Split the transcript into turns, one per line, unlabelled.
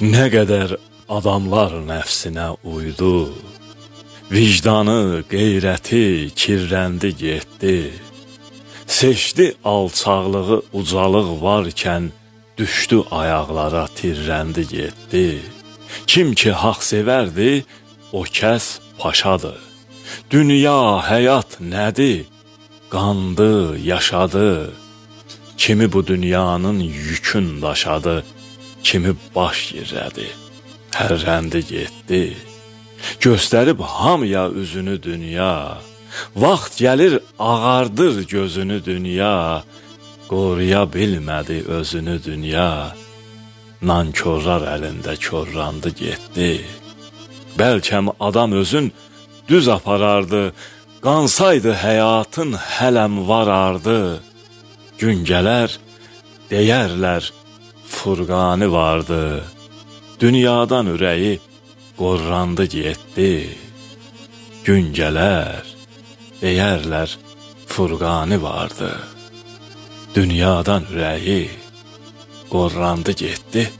Ne qədər adamlar nəfsinə uydu, vicdanı, qeyrəti kirləndi getdi. Seçdi alçaqlığı, ucalıq varkən, düşdü ayaqlara, tirrəndi getdi. Kim ki haqq sevərdi, o kəs paşadır. Dünya, həyat nədir? Qandı, yaşadı. Kimi bu dünyanın yükün daşadı, kimi baş girədi, hərrəndi getdi. Göstərib hamıya üzünü dünya, vaxt gəlir ağardır gözünü dünya. Qoruya bilmədi özünü dünya, nankörlər əlində körrandı getdi. Bəlkəm adam özün düz aparardı, qansaydı həyatın hələm varardı. Gün gələr, deyərlər, Furqanı vardı, dünyadan ürəyi qorrandı getdi. Gün gələr, deyərlər, Furqanı vardı, dünyadan ürəyi qorrandı getdi.